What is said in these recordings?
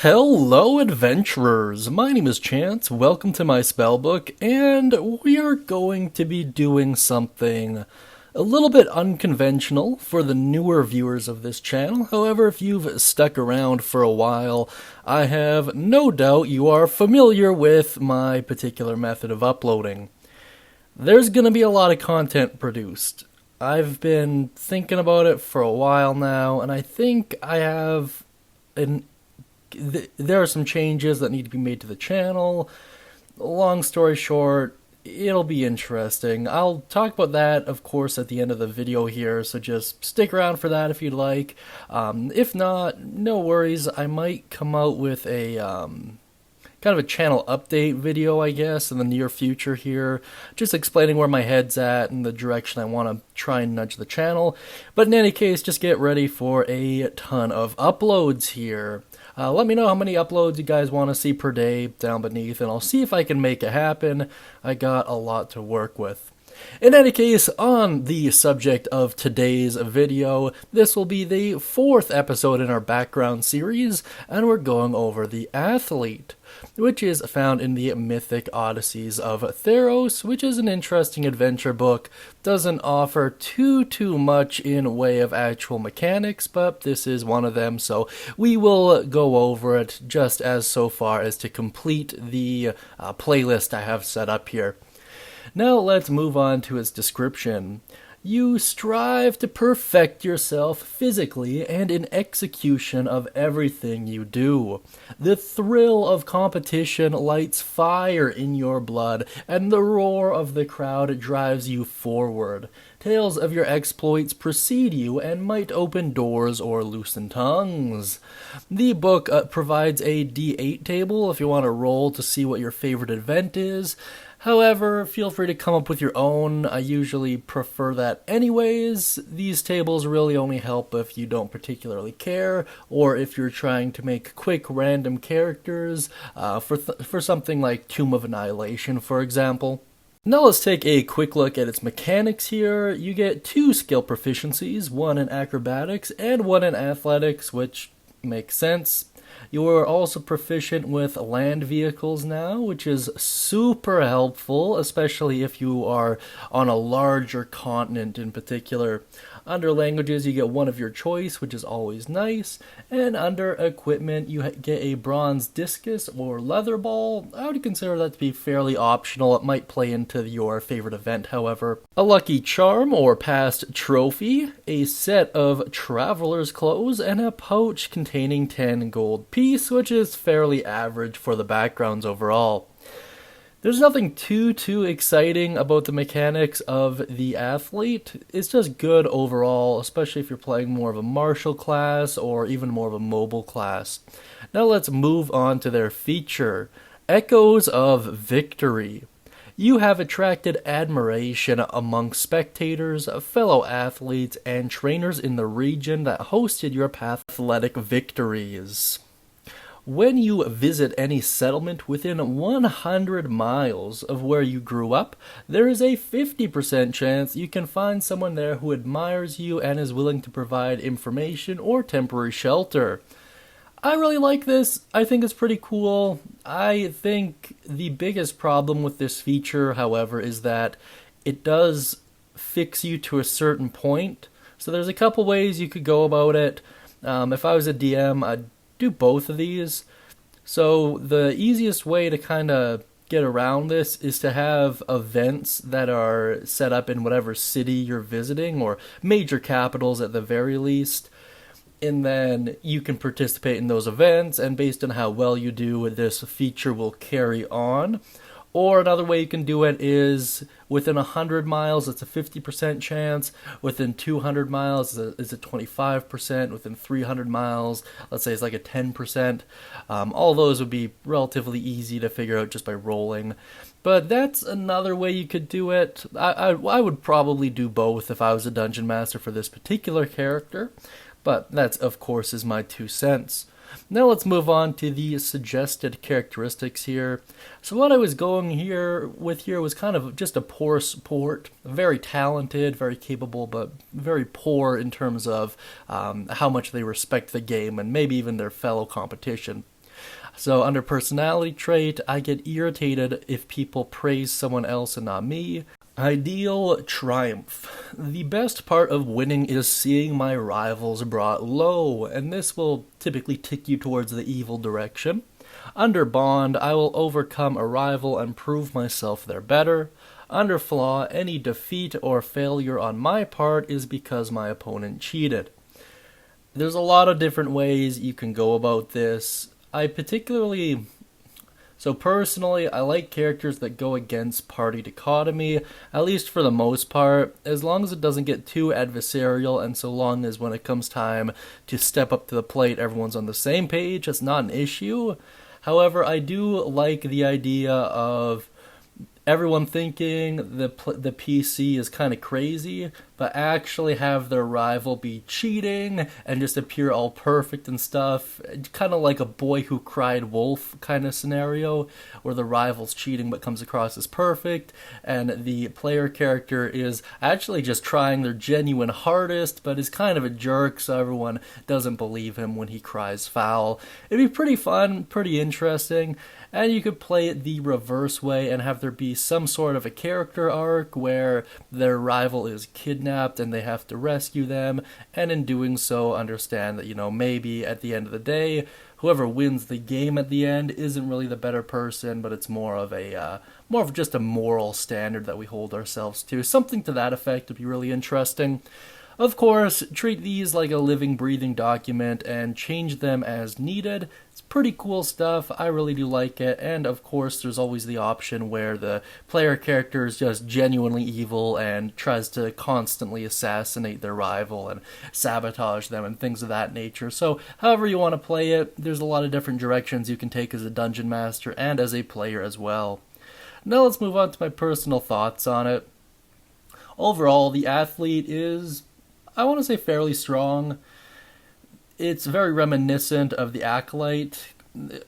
Hello, adventurers! My name is Chance, welcome to my spellbook, and we are going to be doing something a little bit unconventional for the newer viewers of this channel. However, if you've stuck around for a while, I have no doubt you are familiar with my particular method of uploading. There's going to be a lot of content produced. I've been thinking about it for a while now, and I think I have there are some changes that need to be made to the channel. Long story short, it'll be interesting. I'll talk about that, of course, at the end of the video here, so just stick around for that if you'd like. If not, no worries. I might come out with a kind of a channel update video, I guess, in the near future here, just explaining where my head's at and the direction I want to try and nudge the channel. But in any case, just get ready for a ton of uploads here. Let me know how many uploads you guys want to see per day down beneath, and I'll see if I can make it happen. I got a lot to work with. In any case, on the subject of today's video, this will be the fourth episode in our background series, and we're going over the Athlete, which is found in the Mythic Odysseys of Theros, which is an interesting adventure book. Doesn't offer too much in way of actual mechanics, but this is one of them, so we will go over it just as so far as to complete the playlist I have set up here. Now let's move on to its description. You strive to perfect yourself physically and in execution of everything you do. The thrill of competition lights fire in your blood, and the roar of the crowd drives you forward. Tales of your exploits precede you and might open doors or loosen tongues. The book provides a D8 table if you want to roll to see what your favorite event is. However, feel free to come up with your own. I usually prefer that anyways. These tables really only help if you don't particularly care, or if you're trying to make quick random characters, for something like Tomb of Annihilation, for example. Now let's take a quick look at its mechanics here. You get 2 skill proficiencies, one in acrobatics and one in athletics, which makes sense. You are also proficient with land vehicles now, which is super helpful, especially if you are on a larger continent in particular. Under languages, you get one of your choice, which is always nice. And under equipment, you get a bronze discus or leather ball. I would consider that to be fairly optional. It might play into your favorite event, however. A lucky charm or past trophy, a set of traveler's clothes, and a pouch containing 10 gold piece, which is fairly average for the backgrounds overall. There's nothing too exciting about the mechanics of the Athlete. It's just good overall, especially if you're playing more of a martial class or even more of a mobile class. Now let's move on to their feature, Echoes of Victory. You have attracted admiration among spectators, fellow athletes, and trainers in the region that hosted your athletic victories. When you visit any settlement within 100 miles of where you grew up, there is a 50% chance you can find someone there who admires you and is willing to provide information or temporary shelter. I really like this. I think it's pretty cool. I think the biggest problem with this feature, however, is that it does fix you to a certain point. So there's a couple ways you could go about it. If I was a DM, I'd do both of these. So the easiest way to kind of get around this is to have events that are set up in whatever city you're visiting, or major capitals at the very least, and then you can participate in those events, and based on how well you do, this feature will carry on. Or another way you can do it is within 100 miles, it's a 50% chance. Within 200 miles, it's a 25%. Within 300 miles, let's say it's like a 10%. All those would be relatively easy to figure out just by rolling. But that's another way you could do it. I would probably do both if I was a dungeon master for this particular character. But that's, of course, is my 2 cents. Now let's move on to the suggested characteristics here. So what I was going here was kind of just a poor sport, very talented, very capable, but very poor in terms of how much they respect the game and maybe even their fellow competition. So under personality trait, I get irritated if people praise someone else and not me. Ideal triumph. The best part of winning is seeing my rivals brought low, and this will typically tick you towards the evil direction. Under bond, I will overcome a rival and prove myself they're better. Under flaw, any defeat or failure on my part is because my opponent cheated. There's a lot of different ways you can go about this. Personally, I like characters that go against party dichotomy, at least for the most part, as long as it doesn't get too adversarial, and so long as when it comes time to step up to the plate, everyone's on the same page, it's not an issue. However, I do like the idea of everyone thinking the PC is kind of crazy, but actually have their rival be cheating and just appear all perfect and stuff. Kind of like a boy who cried wolf kind of scenario, where the rival's cheating but comes across as perfect, and the player character is actually just trying their genuine hardest, but is kind of a jerk, so everyone doesn't believe him when he cries foul. It'd be pretty fun, pretty interesting. And you could play it the reverse way and have there be some sort of a character arc where their rival is kidnapped and they have to rescue them, and in doing so understand that, maybe at the end of the day, whoever wins the game at the end isn't really the better person, but it's more of just a moral standard that we hold ourselves to. Something to that effect would be really interesting. Of course, treat these like a living, breathing document and change them as needed. It's pretty cool stuff. I really do like it. And of course, there's always the option where the player character is just genuinely evil and tries to constantly assassinate their rival and sabotage them and things of that nature. So however you want to play it, there's a lot of different directions you can take as a dungeon master and as a player as well. Now let's move on to my personal thoughts on it. Overall, the athlete is, I want to say, fairly strong. It's very reminiscent of the Acolyte,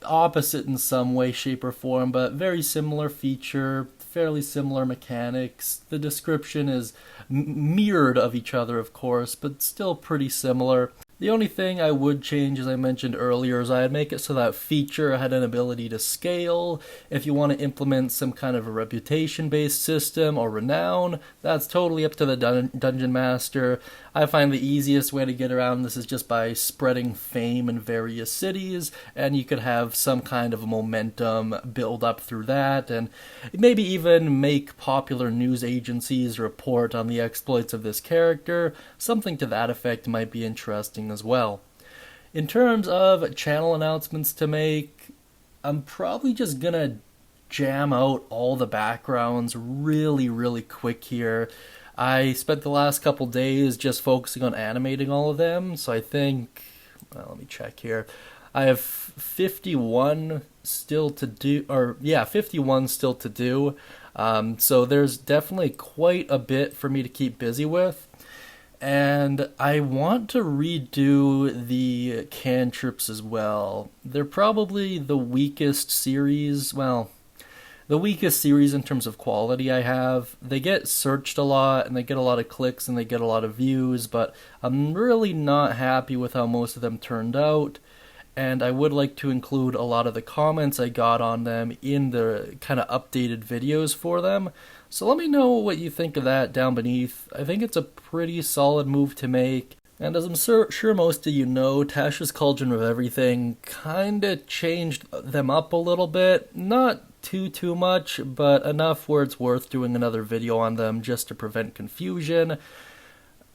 opposite in some way, shape, or form, but very similar feature, fairly similar mechanics. The description is mirrored of each other, of course, but still pretty similar. The only thing I would change, as I mentioned earlier, is I'd make it so that feature had an ability to scale. If you want to implement some kind of a reputation-based system or renown, that's totally up to the dungeon master. I find the easiest way to get around this is just by spreading fame in various cities, and you could have some kind of momentum build up through that, and maybe even make popular news agencies report on the exploits of this character. Something to that effect might be interesting as well. In terms of channel announcements to make, I'm probably just gonna jam out all the backgrounds really quick here. I spent the last couple days just focusing on animating all of them, so I think, let me check here. I have 51 still to do, 51 still to do. So there's definitely quite a bit for me to keep busy with. And I want to redo the cantrips as well. They're probably the weakest series, the weakest series in terms of quality I have. They get searched a lot, and they get a lot of clicks, and they get a lot of views, but I'm really not happy with how most of them turned out, and I would like to include a lot of the comments I got on them in the kind of updated videos for them. So let me know what you think of that down beneath. I think it's a pretty solid move to make. And as I'm sure most of you know, Tasha's Cauldron of Everything kinda changed them up a little bit. Not too much, but enough where it's worth doing another video on them just to prevent confusion.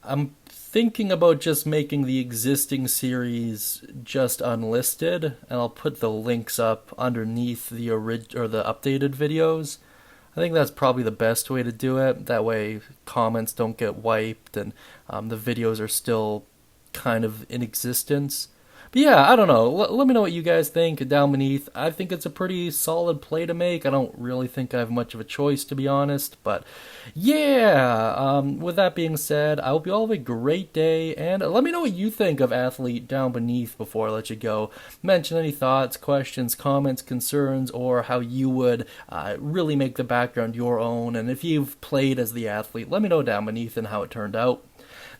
I'm thinking about just making the existing series just unlisted, and I'll put the links up underneath the updated videos. I think that's probably the best way to do it. That way comments don't get wiped and the videos are still kind of in existence. But yeah, I don't know. Let me know what you guys think down beneath. I think it's a pretty solid play to make. I don't really think I have much of a choice, to be honest. But yeah, with that being said, I hope you all have a great day. And let me know what you think of Athlete down beneath before I let you go. Mention any thoughts, questions, comments, concerns, or how you would really make the background your own. And if you've played as the Athlete, let me know down beneath and how it turned out.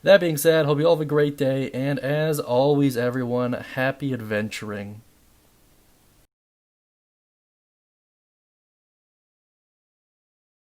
That being said, hope you all have a great day, and as always, everyone, happy adventuring.